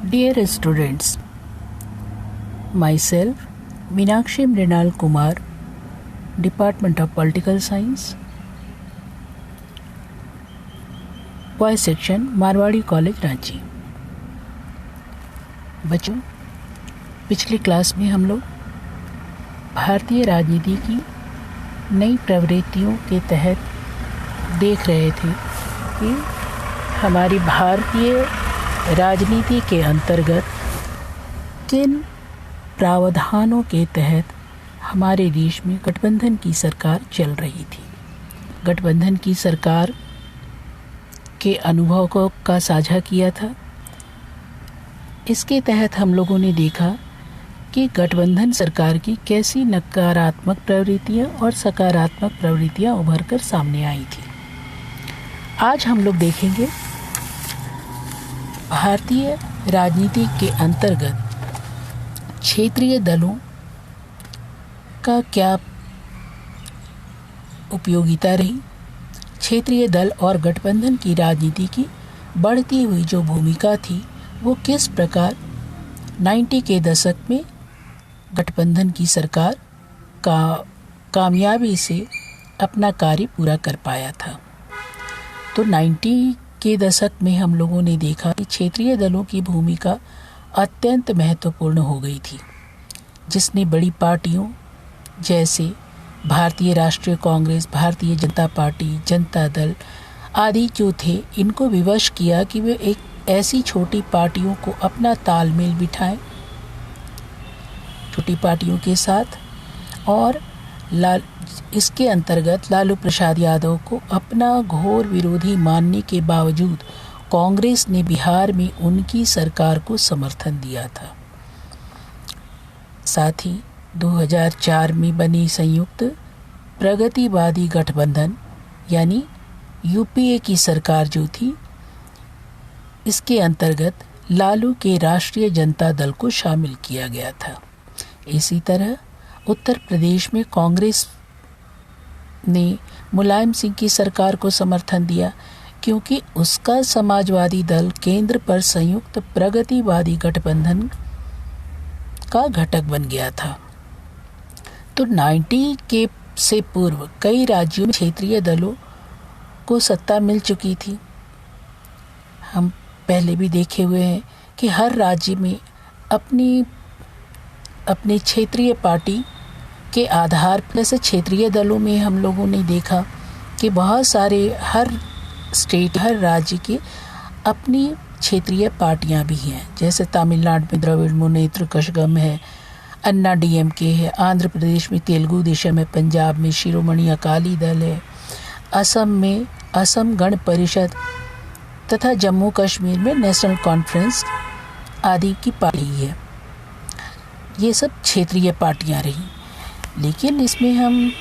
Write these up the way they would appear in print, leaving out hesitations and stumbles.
Dear students, myself Meenakshi Mrinal Kumar, Department of Political Science, Boys Section, Marwari college Ranchi. बच्चों, पिछली class में हम लोग भारतीय राजनीति की नई प्रवृत्तियों के तहत देख रहे थे कि हमारी भारतीय राजनीति के अंतर्गत किन प्रावधानों के तहत हमारे देश में गठबंधन की सरकार चल रही थी। गठबंधन की सरकार के अनुभव का साझा किया था। इसके तहत हम लोगों ने देखा कि गठबंधन सरकार की कैसी नकारात्मक प्रवृत्तियां और सकारात्मक प्रवृत्तियां उभर कर सामने आई थी। आज हम लोग देखेंगे भारतीय राजनीति के अंतर्गत क्षेत्रीय दलों का क्या उपयोगिता रही, क्षेत्रीय दल और गठबंधन की राजनीति की बढ़ती हुई जो भूमिका थी वो किस प्रकार 90 के दशक में गठबंधन की सरकार का कामयाबी से अपना कार्य पूरा कर पाया था। तो 90 के दशक में हम लोगों ने देखा कि क्षेत्रीय दलों की भूमिका अत्यंत महत्वपूर्ण हो गई थी, जिसने बड़ी पार्टियों जैसे भारतीय राष्ट्रीय कांग्रेस, भारतीय जनता पार्टी, जनता दल आदि जो थे, इनको विवश किया कि वे एक ऐसी छोटी पार्टियों को अपना तालमेल बिठाएं छोटी पार्टियों के साथ, और इसके अंतर्गत लालू प्रसाद यादव को अपना घोर विरोधी मानने के बावजूद कांग्रेस ने बिहार में उनकी सरकार को समर्थन दिया था। साथ ही 2004 में बनी संयुक्त प्रगतिवादी गठबंधन यानी यूपीए की सरकार जो थी, इसके अंतर्गत लालू के राष्ट्रीय जनता दल को शामिल किया गया था। इसी तरह उत्तर प्रदेश में कांग्रेस ने मुलायम सिंह की सरकार को समर्थन दिया, क्योंकि उसका समाजवादी दल केंद्र पर संयुक्त प्रगतिवादी गठबंधन का घटक बन गया था। तो 90 के से पूर्व कई राज्यों में क्षेत्रीय दलों को सत्ता मिल चुकी थी। हम पहले भी देखे हुए हैं कि हर राज्य में अपनी क्षेत्रीय पार्टी के आधार पर, जैसे क्षेत्रीय दलों में हम लोगों ने देखा कि बहुत सारे हर राज्य के अपनी क्षेत्रीय पार्टियां भी हैं। जैसे तमिलनाडु में द्रविड़ मुनेत्र कषगम है, अन्ना डीएमके है, आंध्र प्रदेश में तेलुगु देशम है, पंजाब में शिरोमणि अकाली दल है, असम में असम गण परिषद तथा जम्मू कश्मीर में नेशनल कॉन्फ्रेंस आदि की पार्टी है। ये सब क्षेत्रीय पार्टियां रही। लेकिन इसमें हम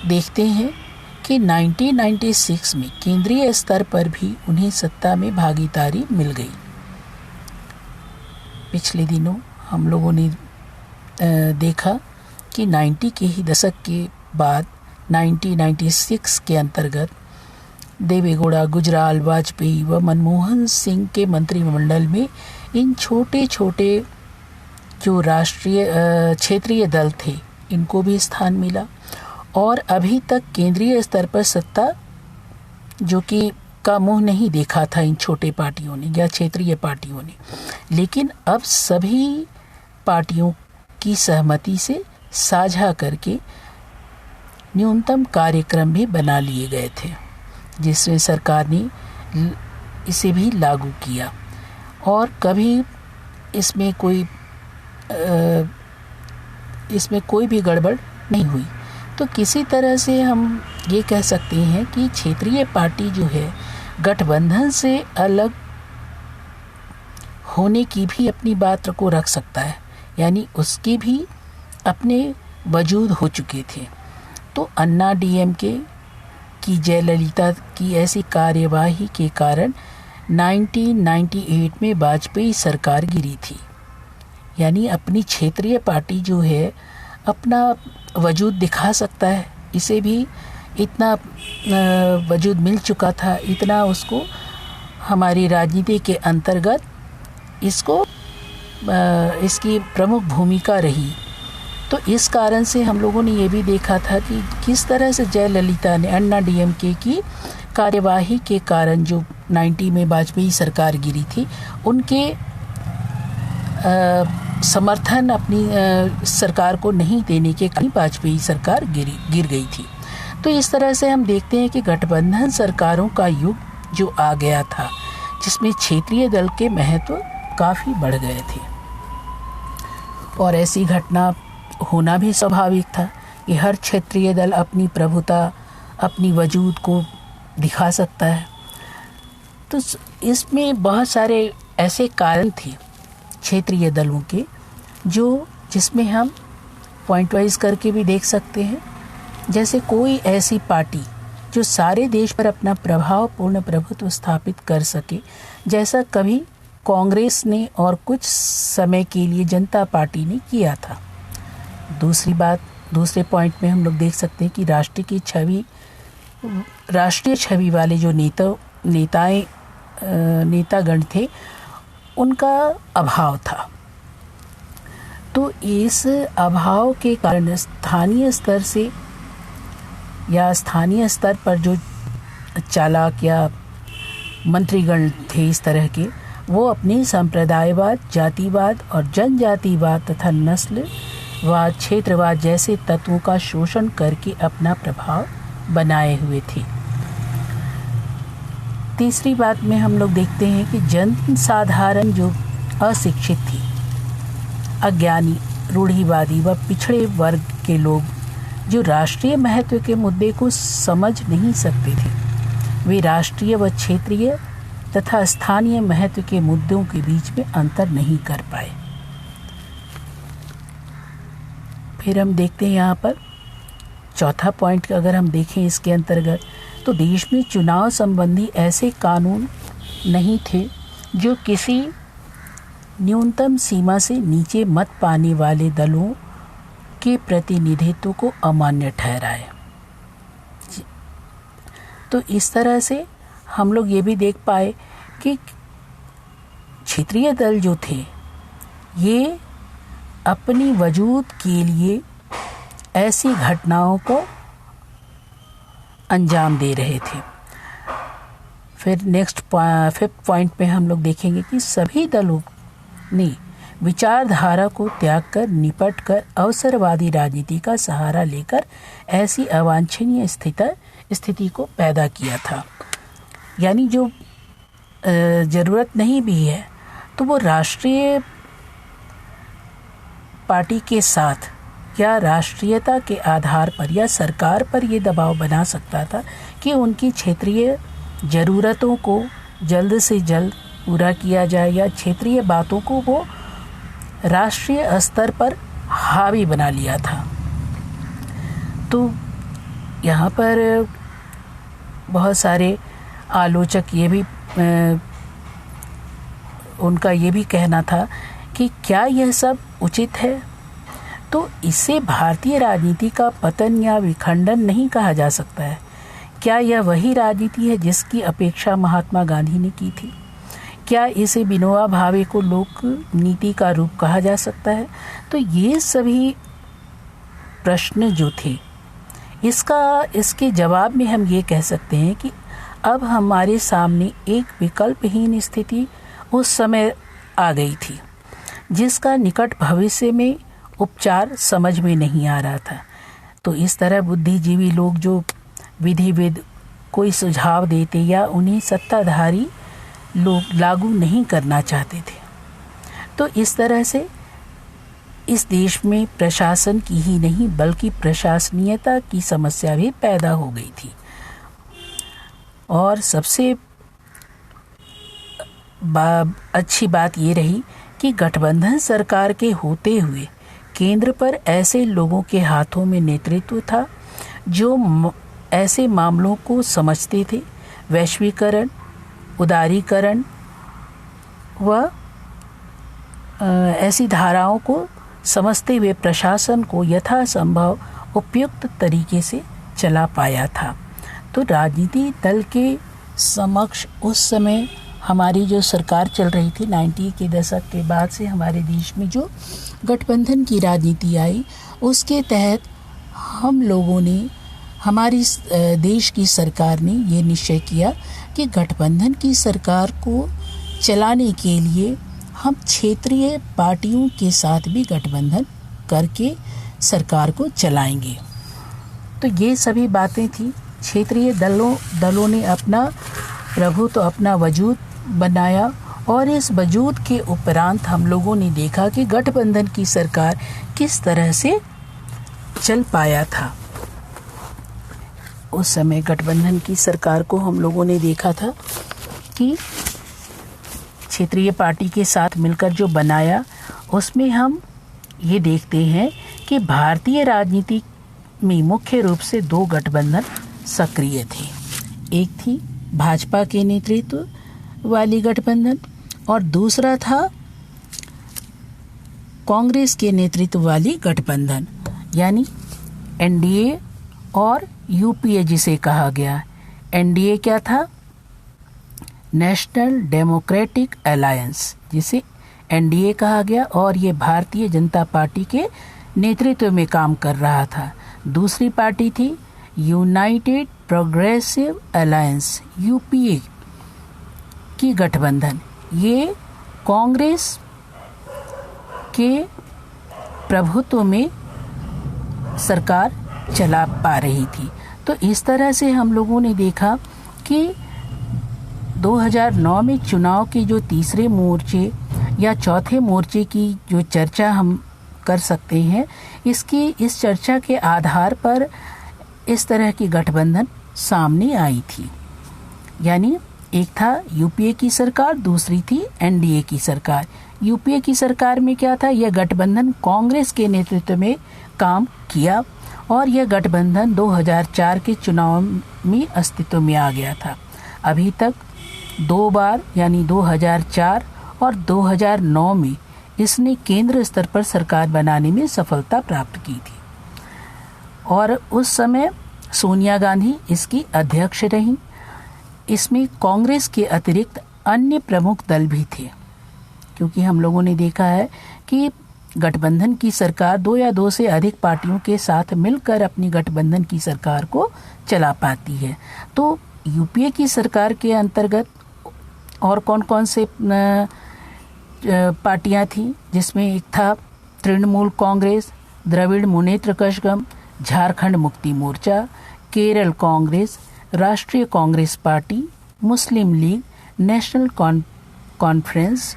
देखते हैं कि 1996 में केंद्रीय स्तर पर भी उन्हें सत्ता में भागीदारी मिल गई। पिछले दिनों हम लोगों ने देखा कि 90 के ही दशक के बाद 1996 के अंतर्गत देवेगौड़ा, गुजराल, वाजपेयी व मनमोहन सिंह के मंत्रिमंडल में इन छोटे छोटे जो राष्ट्रीय क्षेत्रीय दल थे, इनको भी स्थान मिला। और अभी तक केंद्रीय स्तर पर सत्ता जो कि का मुंह नहीं देखा था इन छोटे पार्टियों ने या क्षेत्रीय पार्टियों ने, लेकिन अब सभी पार्टियों की सहमति से साझा करके न्यूनतम कार्यक्रम भी बना लिए गए थे, जिसमें सरकार ने इसे भी लागू किया और कभी इसमें कोई भी गड़बड़ नहीं हुई। तो किसी तरह से हम ये कह सकते हैं कि क्षेत्रीय पार्टी जो है गठबंधन से अलग होने की भी अपनी बात को रख सकता है, यानी उसके भी अपने वजूद हो चुके थे। तो अन्ना डीएमके की जयललिता की ऐसी कार्यवाही के कारण 1998 में वाजपेयी सरकार गिरी थी। यानी अपनी क्षेत्रीय पार्टी जो है अपना वजूद दिखा सकता है, इसे भी इतना वजूद मिल चुका था, इतना उसको हमारी राजनीति के अंतर्गत इसकी प्रमुख भूमिका रही। तो इस कारण से हम लोगों ने ये भी देखा था कि किस तरह से जयललिता ने अन्ना डीएमके की कार्यवाही के कारण जो 90 में वाजपेयी सरकार गिरी थी, उनके समर्थन अपनी सरकार को नहीं देने के कारण वाजपेयी सरकार गिर गई थी। तो इस तरह से हम देखते हैं कि गठबंधन सरकारों का युग जो आ गया था, जिसमें क्षेत्रीय दल के महत्व काफ़ी बढ़ गए थे। और ऐसी घटना होना भी स्वाभाविक था कि हर क्षेत्रीय दल अपनी प्रभुता, अपनी वजूद को दिखा सकता है। तो इसमें बहुत सारे ऐसे कारण थे क्षेत्रीय दलों के जिसमें हम पॉइंट वाइज करके भी देख सकते हैं। जैसे कोई ऐसी पार्टी जो सारे देश पर अपना प्रभावपूर्ण प्रभुत्व स्थापित कर सके, जैसा कभी कांग्रेस ने और कुछ समय के लिए जनता पार्टी ने किया था। दूसरे पॉइंट में हम लोग देख सकते हैं कि राष्ट्रीय छवि वाले जो नेतागण थे, उनका अभाव था। तो इस अभाव के कारण स्थानीय स्तर पर जो चालाक या मंत्रीगण थे इस तरह के, वो अपने संप्रदायवाद, जातिवाद और जनजातिवाद तथा नस्लवाद, क्षेत्रवाद जैसे तत्वों का शोषण करके अपना प्रभाव बनाए हुए थे। तीसरी बात में हम लोग देखते हैं कि जनसाधारण जो अशिक्षित थी, अज्ञानी, रूढ़िवादी व पिछड़े वर्ग के लोग जो राष्ट्रीय महत्व के मुद्दे को समझ नहीं सकते थे, वे राष्ट्रीय व क्षेत्रीय तथा स्थानीय महत्व के मुद्दों के बीच में अंतर नहीं कर पाए। फिर हम देखते हैं यहाँ पर चौथा पॉइंट, अगर हम देखें इसके अंतर्गत, तो देश में चुनाव संबंधी ऐसे कानून नहीं थे जो किसी न्यूनतम सीमा से नीचे मत पाने वाले दलों के प्रतिनिधित्व को अमान्य ठहराए। तो इस तरह से हम लोग ये भी देख पाए कि क्षेत्रीय दल जो थे, ये अपनी वजूद के लिए ऐसी घटनाओं को अंजाम दे रहे थे। फिर फिफ्थ पॉइंट में हम लोग देखेंगे कि सभी दलों ने विचारधारा को त्याग कर, निपट कर, अवसरवादी राजनीति का सहारा लेकर ऐसी अवांछनीय स्थिति को पैदा किया था। यानी जो ज़रूरत नहीं भी है, तो वो राष्ट्रीय पार्टी के साथ या राष्ट्रीयता के आधार पर या सरकार पर ये दबाव बना सकता था कि उनकी क्षेत्रीय ज़रूरतों को जल्द से जल्द पूरा किया जाए, या क्षेत्रीय बातों को वो राष्ट्रीय स्तर पर हावी बना लिया था। तो यहाँ पर बहुत सारे आलोचक उनका ये भी कहना था कि क्या यह सब उचित है? तो इसे भारतीय राजनीति का पतन या विखंडन नहीं कहा जा सकता है। क्या यह वही राजनीति है जिसकी अपेक्षा महात्मा गांधी ने की थी? क्या इसे विनोबा भावे को लोक नीति का रूप कहा जा सकता है? तो ये सभी प्रश्न जो थे, इसके जवाब में हम ये कह सकते हैं कि अब हमारे सामने एक विकल्पहीन स्थिति उस समय आ गई थी, जिसका निकट भविष्य में उपचार समझ में नहीं आ रहा था। तो इस तरह बुद्धिजीवी लोग जो विधिविद कोई सुझाव देते या उन्हें सत्ताधारी लोग लागू नहीं करना चाहते थे। तो इस तरह से इस देश में प्रशासन की ही नहीं बल्कि प्रशासनीयता की समस्या भी पैदा हो गई थी। और सबसे अच्छी बात ये रही कि गठबंधन सरकार के होते हुए केंद्र पर ऐसे लोगों के हाथों में नेतृत्व था जो ऐसे मामलों को समझते थे। वैश्वीकरण, उदारीकरण व ऐसी धाराओं को समझते हुए प्रशासन को यथासंभव उपयुक्त तरीके से चला पाया था। तो राजनीति दल के समक्ष उस समय हमारी जो सरकार चल रही थी 90 के दशक के बाद से हमारे देश में जो गठबंधन की राजनीति आई, उसके तहत हम लोगों ने, हमारी देश की सरकार ने ये निश्चय किया कि गठबंधन की सरकार को चलाने के लिए हम क्षेत्रीय पार्टियों के साथ भी गठबंधन करके सरकार को चलाएंगे। तो ये सभी बातें थी। क्षेत्रीय दलों ने अपना प्रभुत्व, अपना वजूद बनाया और इस वजूद के उपरांत हम लोगों ने देखा कि गठबंधन की सरकार किस तरह से चल पाया था। उस समय गठबंधन की सरकार को हम लोगों ने देखा था कि क्षेत्रीय पार्टी के साथ मिलकर जो बनाया, उसमें हम ये देखते हैं कि भारतीय राजनीति में मुख्य रूप से 2 गठबंधन सक्रिय थे। एक थी भाजपा के नेतृत्व वाली गठबंधन और दूसरा था कांग्रेस के नेतृत्व वाली गठबंधन, यानी एनडीए और यूपीए जिसे कहा गया। एनडीए क्या था? नेशनल डेमोक्रेटिक अलायंस, जिसे एनडीए कहा गया, और ये भारतीय जनता पार्टी के नेतृत्व में काम कर रहा था। दूसरी पार्टी थी यूनाइटेड प्रोग्रेसिव अलायंस, यूपीए की गठबंधन। ये कांग्रेस के प्रभुत्व में सरकार चला पा रही थी। तो इस तरह से हम लोगों ने देखा कि 2009 में चुनाव के जो तीसरे मोर्चे या चौथे मोर्चे की जो चर्चा हम कर सकते हैं, इस चर्चा के आधार पर इस तरह की गठबंधन सामने आई थी। यानी एक था यूपीए की सरकार, दूसरी थी एनडीए की सरकार। यूपीए की सरकार में क्या था? यह गठबंधन कांग्रेस के नेतृत्व में काम किया और यह गठबंधन 2004 के चुनाव में अस्तित्व में आ गया था। अभी तक 2 बार, यानी 2004 और 2009 में इसने केंद्र स्तर पर सरकार बनाने में सफलता प्राप्त की थी और उस समय सोनिया गांधी इसकी अध्यक्ष रहीं। इसमें कांग्रेस के अतिरिक्त अन्य प्रमुख दल भी थे, क्योंकि हम लोगों ने देखा है कि गठबंधन की सरकार 2 या 2 से अधिक पार्टियों के साथ मिलकर अपनी गठबंधन की सरकार को चला पाती है। तो यूपीए की सरकार के अंतर्गत और कौन कौन से पार्टियां थीं, जिसमें एक था तृणमूल कांग्रेस, द्रविड़ मुनेत्र कषगम, झारखंड मुक्ति मोर्चा, केरल कांग्रेस, राष्ट्रीय कांग्रेस पार्टी, मुस्लिम लीग, नेशनल कॉन्फ्रेंस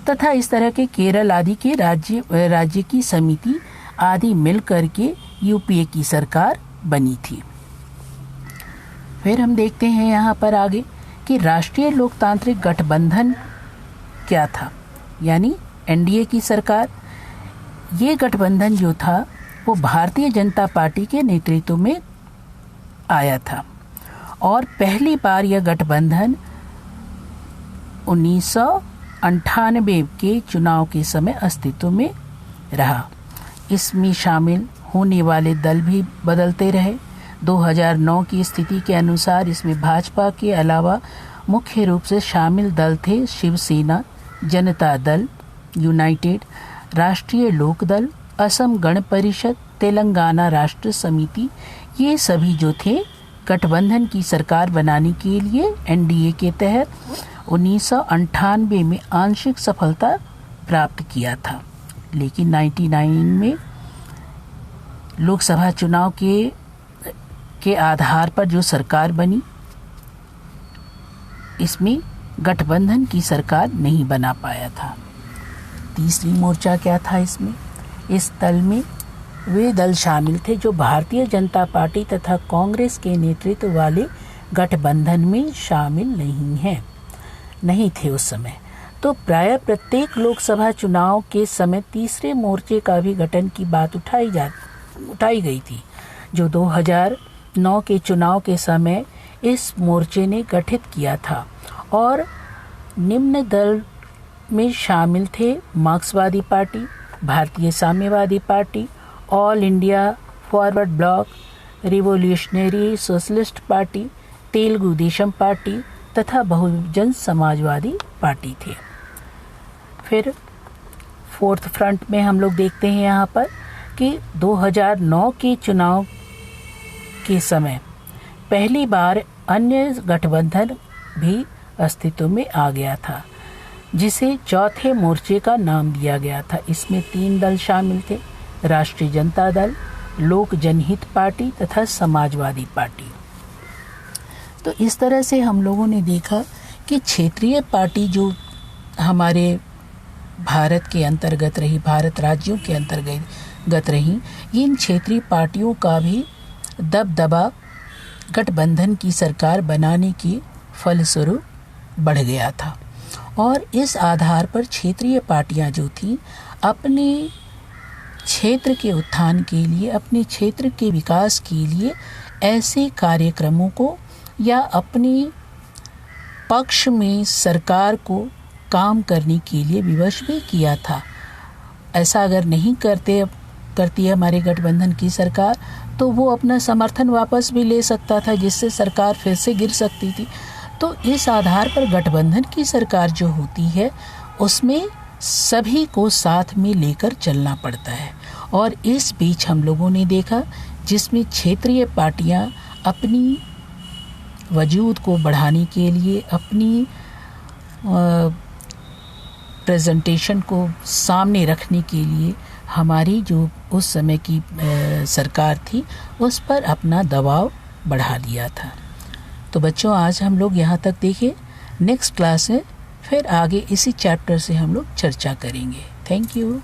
तथा इस तरह के केरल आदि के राज्य की समिति आदि मिलकर के यूपीए की सरकार बनी थी। फिर हम देखते हैं यहाँ पर आगे कि राष्ट्रीय लोकतांत्रिक गठबंधन क्या था, यानी एनडीए की सरकार। ये गठबंधन जो था वो भारतीय जनता पार्टी के नेतृत्व में आया था और पहली बार यह गठबंधन 1998 के चुनाव के समय अस्तित्व में रहा। इसमें शामिल होने वाले दल भी बदलते रहे। 2009 की स्थिति के अनुसार इसमें भाजपा के अलावा मुख्य रूप से शामिल दल थे शिवसेना, जनता दल यूनाइटेड, राष्ट्रीय लोक दल, असम गण परिषद, तेलंगाना राष्ट्र समिति। ये सभी जो थे गठबंधन की सरकार बनाने के लिए एनडीए के तहत 1998 में आंशिक सफलता प्राप्त किया था। लेकिन 99 में लोकसभा चुनाव के आधार पर जो सरकार बनी, इसमें गठबंधन की सरकार नहीं बना पाया था। तीसरी मोर्चा क्या था इसमें? इस दल में वे दल शामिल थे जो भारतीय जनता पार्टी तथा कांग्रेस के नेतृत्व वाले गठबंधन में शामिल नहीं थे उस समय। तो प्रायः प्रत्येक लोकसभा चुनाव के समय तीसरे मोर्चे का भी गठन की बात उठाई गई थी, जो 2009 के चुनाव के समय इस मोर्चे ने गठित किया था। और निम्न दल में शामिल थे मार्क्सवादी पार्टी, भारतीय साम्यवादी party, all India forward block, revolutionary socialist party, Telugu Desam party, तथा बहुजन समाजवादी पार्टी थे। फिर फोर्थ फ्रंट में हम लोग देखते हैं यहाँ पर कि 2009 के चुनाव के समय पहली बार अन्य गठबंधन भी अस्तित्व में आ गया था, जिसे चौथे मोर्चे का नाम दिया गया था। इसमें 3 दल शामिल थे, राष्ट्रीय जनता दल, लोक जनहित पार्टी तथा समाजवादी पार्टी। तो इस तरह से हम लोगों ने देखा कि क्षेत्रीय पार्टी जो हमारे भारत के अंतर्गत रही, भारत राज्यों के अंतर्गत रही, इन क्षेत्रीय पार्टियों का भी दबदबा गठबंधन की सरकार बनाने की फलस्वरूप बढ़ गया था। और इस आधार पर क्षेत्रीय पार्टियां जो थीं अपने क्षेत्र के उत्थान के लिए, अपने क्षेत्र के विकास के लिए ऐसे कार्यक्रमों को या अपने पक्ष में सरकार को काम करने के लिए विवश भी किया था। ऐसा अगर नहीं करती है हमारे गठबंधन की सरकार, तो वो अपना समर्थन वापस भी ले सकता था, जिससे सरकार फिर से गिर सकती थी। तो इस आधार पर गठबंधन की सरकार जो होती है उसमें सभी को साथ में लेकर चलना पड़ता है। और इस बीच हम लोगों ने देखा जिसमें क्षेत्रीय पार्टियां अपनी वजूद को बढ़ाने के लिए, अपनी प्रेजेंटेशन को सामने रखने के लिए हमारी जो उस समय की सरकार थी उस पर अपना दबाव बढ़ा दिया था। तो बच्चों, आज हम लोग यहाँ तक देखें। नेक्स्ट क्लास में फिर आगे इसी चैप्टर से हम लोग चर्चा करेंगे। Thank you.